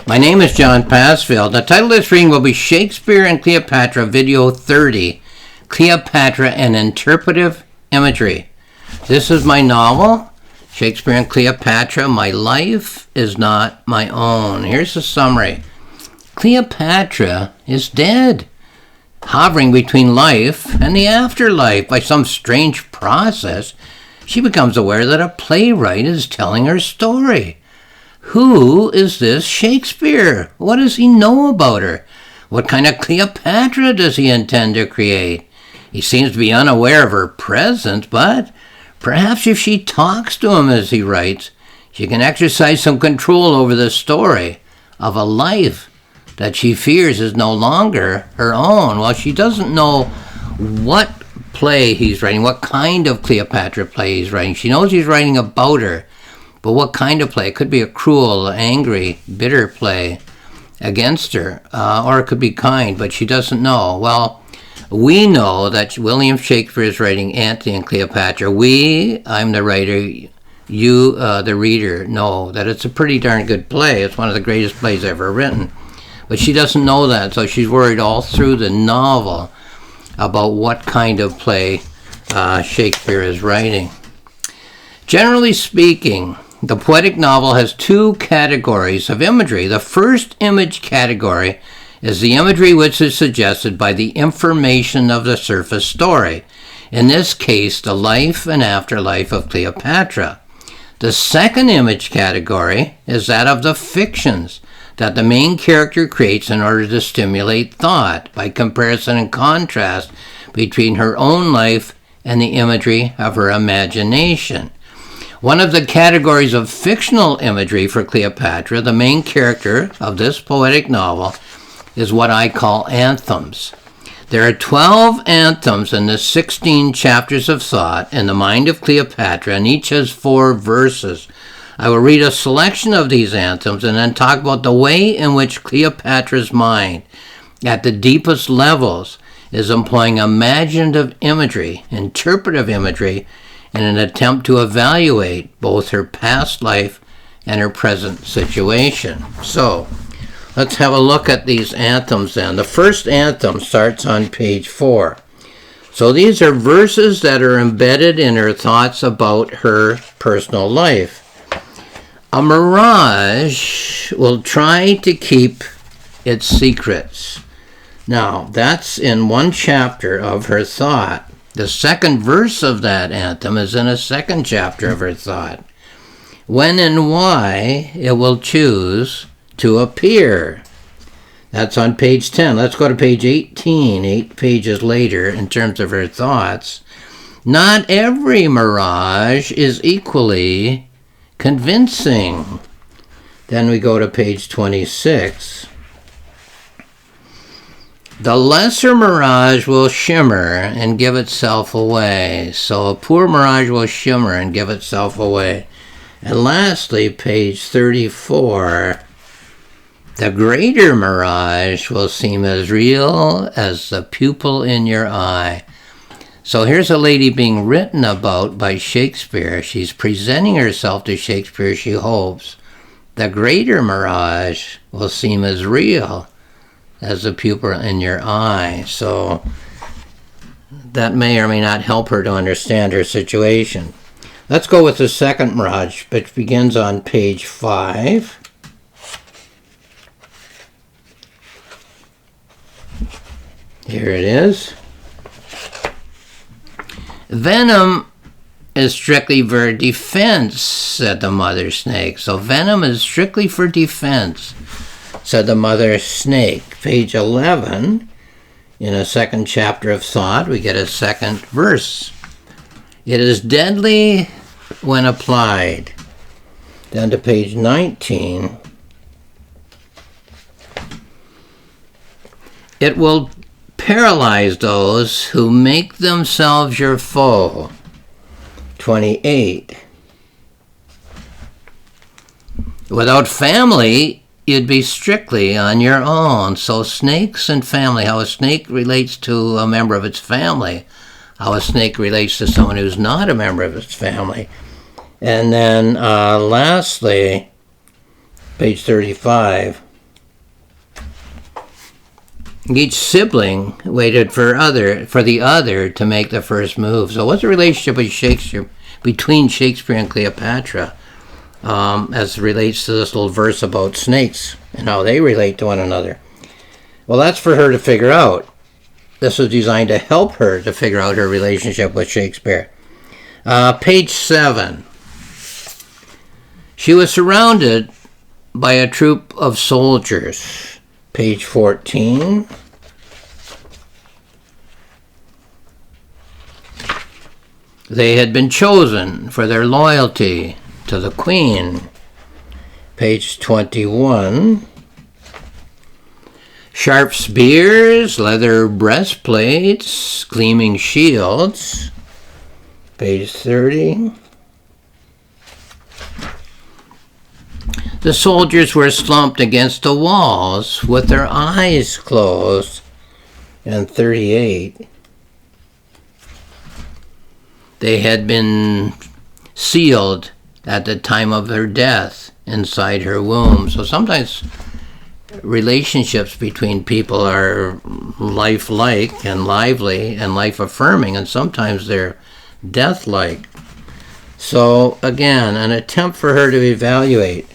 My name is John Passfield. The title of this reading will be Shakespeare and Cleopatra, Video 30, Cleopatra and Interpretive Imagery. This is my novel, Shakespeare and Cleopatra, My Life is Not My Own. Here's the summary. Cleopatra is dead, hovering between life and the afterlife. By some strange process, she becomes aware that a playwright is telling her story. Who is this Shakespeare? What does he know about her? What kind of Cleopatra does he intend to create? He seems to be unaware of her presence, but perhaps if she talks to him as he writes, she can exercise some control over the story of a life that she fears is no longer her own. Well, she doesn't know what play he's writing, what kind of Cleopatra play he's writing. She knows he's writing about her. But what kind of play? It could be a cruel, angry, bitter play against her, or it could be kind, but she doesn't know. Well, we know that William Shakespeare is writing Antony and Cleopatra. I'm the writer, you, the reader, know that it's a pretty darn good play. It's one of the greatest plays ever written. But she doesn't know that, so she's worried all through the novel about what kind of play Shakespeare is writing. Generally speaking, the poetic novel has two categories of imagery. The first image category is the imagery which is suggested by the information of the surface story, in this case, the life and afterlife of Cleopatra. The second image category is that of the fictions that the main character creates in order to stimulate thought by comparison and contrast between her own life and the imagery of her imagination. One of the categories of fictional imagery for Cleopatra, the main character of this poetic novel, is what I call anthems. There are 12 anthems in the 16 chapters of thought in the mind of Cleopatra, and each has 4 verses. I will read a selection of these anthems and then talk about the way in which Cleopatra's mind, at the deepest levels, is employing imaginative imagery, interpretive imagery, in an attempt to evaluate both her past life and her present situation. So, let's have a look at these anthems then. The first anthem starts on page 4. So these are verses that are embedded in her thoughts about her personal life. A mirage will try to keep its secrets. Now, that's in one chapter of her thought. The second verse of that anthem is in a second chapter of her thought. When and why it will choose to appear. That's on page 10. Let's go to page 18, 8 pages later, in terms of her thoughts. Not every mirage is equally convincing. Then we go to page 26. The lesser mirage will shimmer and give itself away. So a poor mirage will shimmer and give itself away. And lastly, page 34, the greater mirage will seem as real as the pupil in your eye. So here's a lady being written about by Shakespeare. She's presenting herself to Shakespeare, she hopes. The greater mirage will seem as real as the pupil in your eye. So that may or may not help her to understand her situation. Let's go with the second mirage, which begins on page 5. Here it is. Venom is strictly for defense, said the mother snake. So venom is strictly for defense, said the mother snake. Page 11, in a second chapter of thought, we get a second verse. It is deadly when applied. Then to page 19. It will paralyze those who make themselves your foe. 28. Without family, you'd be strictly on your own. So snakes and family, how a snake relates to a member of its family, how a snake relates to someone who's not a member of its family. And then lastly, page 35, Each sibling waited for the other to make the first move. So what's the relationship between Shakespeare and Cleopatra as it relates to this little verse about snakes and how they relate to one another? Well, that's for her to figure out. This was designed to help her to figure out her relationship with Shakespeare. Page 7. She was surrounded by a troop of soldiers. Page 14. They had been chosen for their loyalty to the Queen. Page 21. Sharp spears, leather breastplates, gleaming shields. Page 30. The soldiers were slumped against the walls with their eyes closed. And 38. They had been sealed at the time of their death inside her womb. So sometimes relationships between people are lifelike and lively and life-affirming, and sometimes they're death-like. So again, an attempt for her to evaluate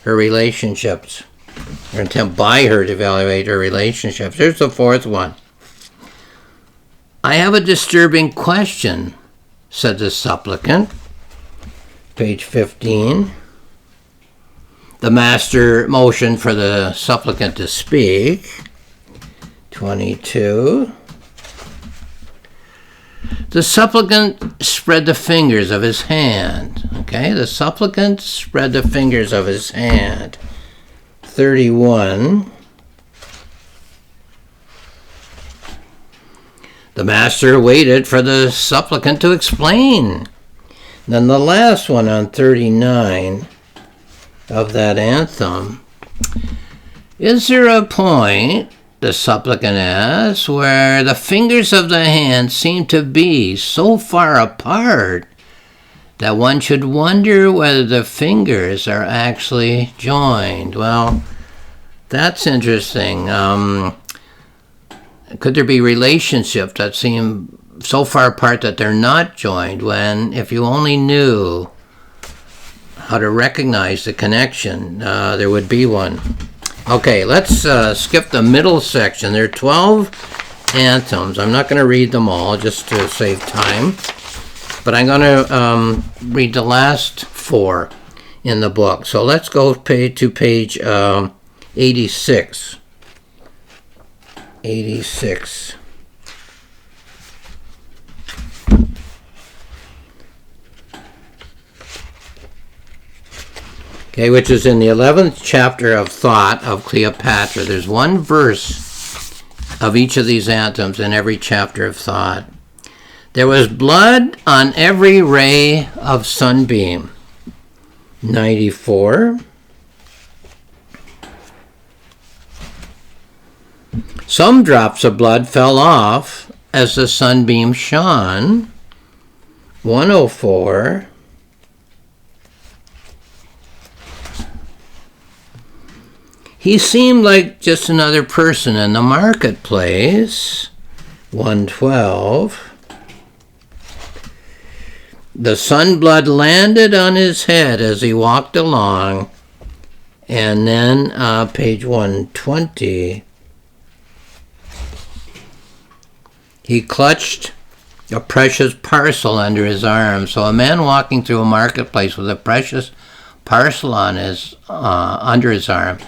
her relationships, or an attempt by her to evaluate her relationships. Here's the fourth one. I have a disturbing question, said the supplicant. Page 15. The master motioned for the supplicant to speak. 22. The supplicant spread the fingers of his hand. Okay, the supplicant spread the fingers of his hand. 31. The master waited for the supplicant to explain. Then the last one on 39 of that anthem. Is there a point, the supplicant asks, where the fingers of the hand seem to be so far apart that one should wonder whether the fingers are actually joined? Well, that's interesting. Could there be relationships that seem so far apart that they're not joined, when if you only knew how to recognize the connection, there would be one? Okay, let's skip the middle section. There are 12 anthems. I'm not going to read them all just to save time, but I'm going to read the last 4 in the book. So let's go to page 86. 86. Okay, which is in the 11th chapter of Thought of Cleopatra. There's one verse of each of these anthems in every chapter of Thought. There was blood on every ray of sunbeam. 94. Some drops of blood fell off as the sunbeam shone. 104. He seemed like just another person in the marketplace. 112. The sunblood landed on his head as he walked along. And then page 120. He clutched a precious parcel under his arm. So a man walking through a marketplace with a precious parcel on under his arm,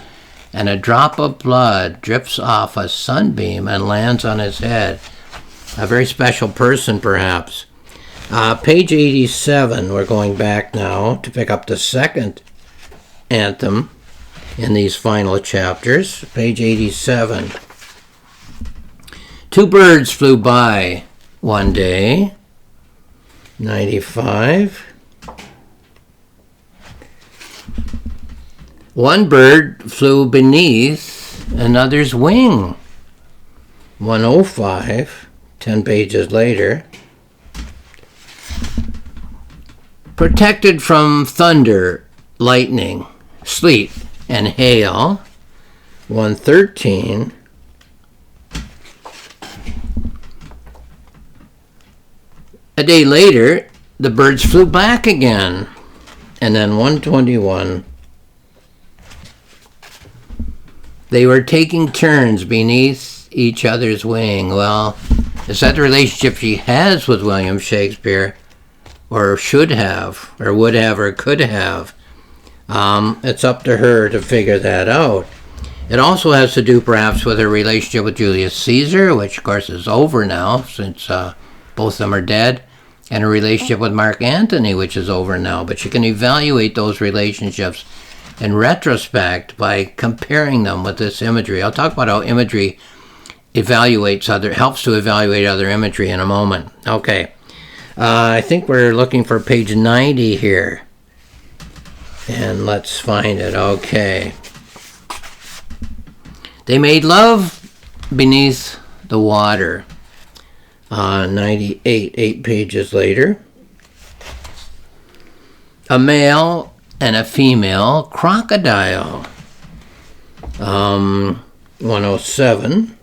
and a drop of blood drips off a sunbeam and lands on his head. A very special person, perhaps. Page 87, we're going back now to pick up the second anthem in these final chapters. Page 87. 2 birds flew by one day. 95. One bird flew beneath another's wing. 105, 10 pages later. Protected from thunder, lightning, sleet, and hail. 113. A day later, the birds flew back again. And then 121, they were taking turns beneath each other's wing. Well, is that the relationship she has with William Shakespeare, or should have, or would have, or could have? It's up to her to figure that out. It also has to do perhaps with her relationship with Julius Caesar, which of course is over now since both of them are dead, and her relationship with Mark Antony, which is over now. But she can evaluate those relationships in retrospect by comparing them with this imagery. I'll talk about how imagery helps to evaluate other imagery in a moment. Okay. I think we're looking for page 90 here. And let's find it. Okay. They made love beneath the water. 98, 8 pages later. A male and a female crocodile. 107.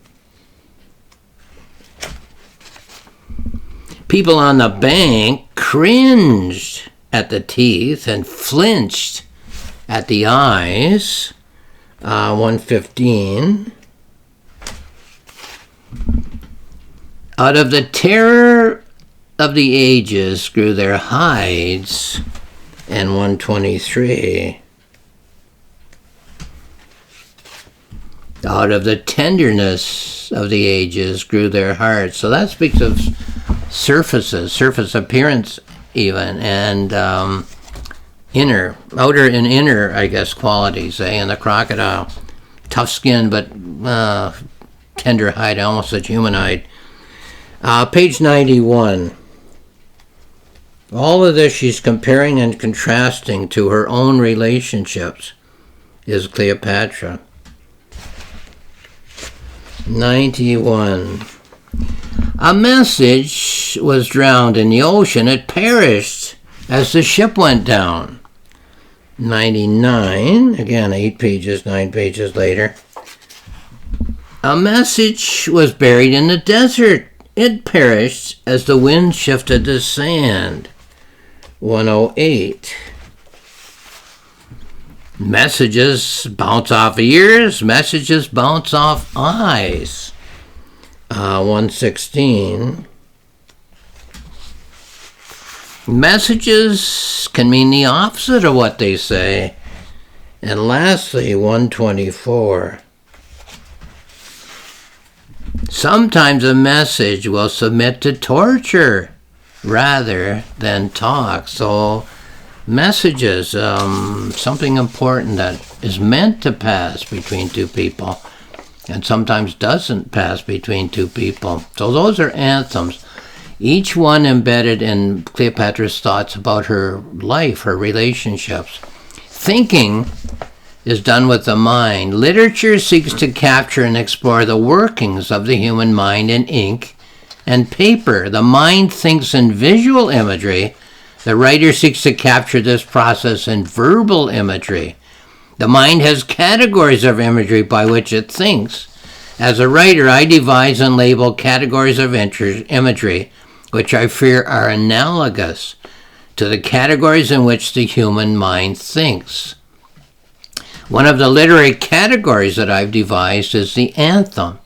People on the bank cringed at the teeth and flinched at the eyes. 115. Out of the terror of the ages grew their hides. And 123. Out of the tenderness of the ages grew their hearts. So that speaks of surface appearance even, and outer and inner, I guess, qualities, in the crocodile. Tough skin, but tender hide, almost a human hide. Page 91. All of this she's comparing and contrasting to her own relationships is Cleopatra. 91. A message was drowned in the ocean. It perished as the ship went down. 99. Again, 8 pages, 9 pages later. A message was buried in the desert. It perished as the wind shifted the sand. 108. Messages bounce off ears. Messages bounce off eyes. 116. Messages can mean the opposite of what they say. And lastly, 124. Sometimes a message will submit to torture rather than talk. So messages, something important that is meant to pass between two people and sometimes doesn't pass between two people. So those are anthems, each one embedded in Cleopatra's thoughts about her life, her relationships. Thinking is done with the mind. Literature seeks to capture and explore the workings of the human mind in ink and paper. The mind thinks in visual imagery. The writer seeks to capture this process in verbal imagery. The mind has categories of imagery by which it thinks. As a writer, I devise and label categories of imagery which I fear are analogous to the categories in which the human mind thinks. One of the literary categories that I've devised is the anthem.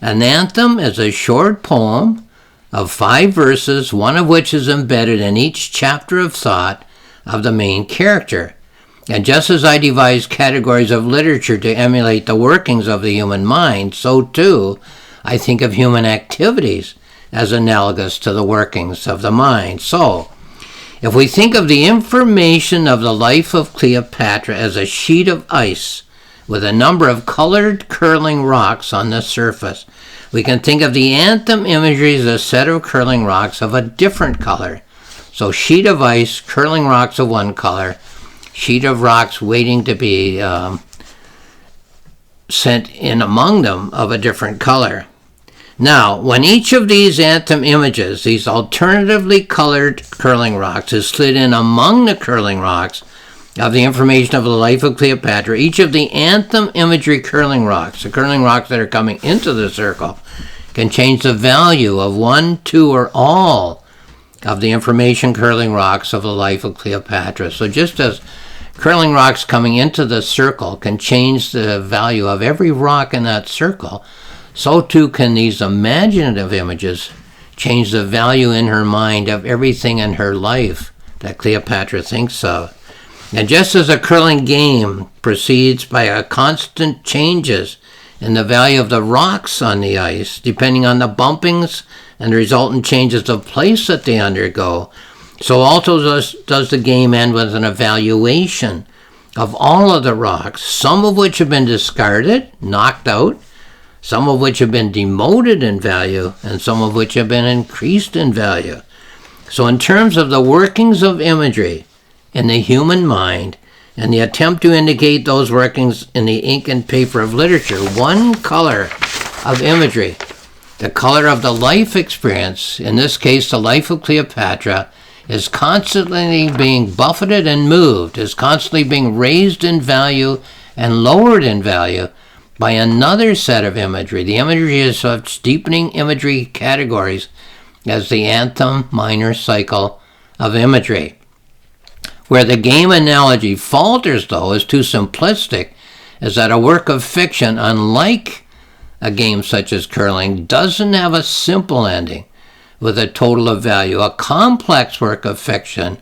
An anthem is a short poem of 5 verses, one of which is embedded in each chapter of thought of the main character. And just as I devise categories of literature to emulate the workings of the human mind, so too I think of human activities as analogous to the workings of the mind. So, if we think of the information of the life of Cleopatra as a sheet of ice with a number of colored curling rocks on the surface, we can think of the anthem imagery as a set of curling rocks of a different color. So sheet of ice, curling rocks of one color, sheet of rocks waiting to be sent in among them of a different color. Now, when each of these anthem images, these alternatively colored curling rocks, is slid in among the curling rocks of the information of the life of Cleopatra, each of the anthem imagery curling rocks, the curling rocks that are coming into the circle, can change the value of one, two, or all of the information curling rocks of the life of Cleopatra. So just as curling rocks coming into the circle can change the value of every rock in that circle, so too can these imaginative images change the value in her mind of everything in her life that Cleopatra thinks of. And just as a curling game proceeds by a constant changes in the value of the rocks on the ice, depending on the bumpings and the resultant changes of place that they undergo, so also does the game end with an evaluation of all of the rocks, some of which have been discarded, knocked out, some of which have been demoted in value, and some of which have been increased in value. So in terms of the workings of imagery in the human mind, and the attempt to indicate those workings in the ink and paper of literature, one color of imagery, the color of the life experience, in this case the life of Cleopatra, is constantly being buffeted and moved, is constantly being raised in value and lowered in value by another set of imagery. The imagery is such deepening imagery categories as the anthem minor cycle of imagery. Where the game analogy falters, though, is too simplistic, is that a work of fiction, unlike a game such as curling, doesn't have a simple ending with a total of value. A complex work of fiction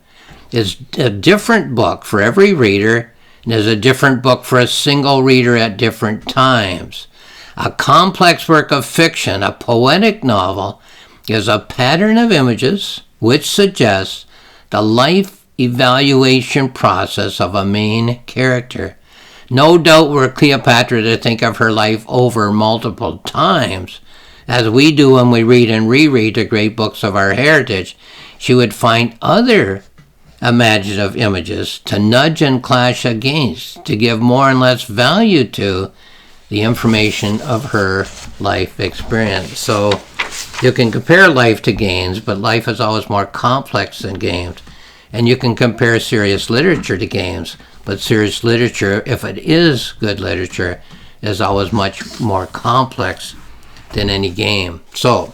is a different book for every reader, and is a different book for a single reader at different times. A complex work of fiction, a poetic novel, is a pattern of images which suggests the life evaluation process of a main character. No doubt were Cleopatra to think of her life over multiple times, as we do when we read and reread the great books of our heritage, she would find other imaginative images to nudge and clash against, to give more and less value to the information of her life experience. So you can compare life to games, but life is always more complex than games. And you can compare serious literature to games, but serious literature, if it is good literature, is always much more complex than any game. So,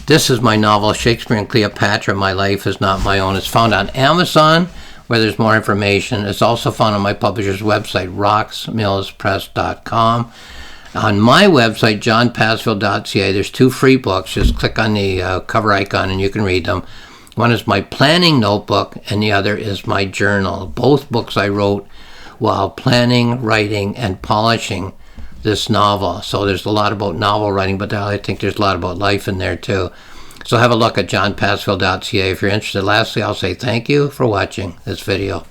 this is my novel, Shakespeare and Cleopatra, My Life Is Not My Own. It's found on Amazon, where there's more information. It's also found on my publisher's website, roxmillspress.com. On my website, johnpassville.ca, there's 2 free books. Just click on the cover icon and you can read them. One is my planning notebook, and the other is my journal. Both books I wrote while planning, writing, and polishing this novel. So there's a lot about novel writing, but I think there's a lot about life in there too. So have a look at johnpassville.ca if you're interested. Lastly, I'll say thank you for watching this video.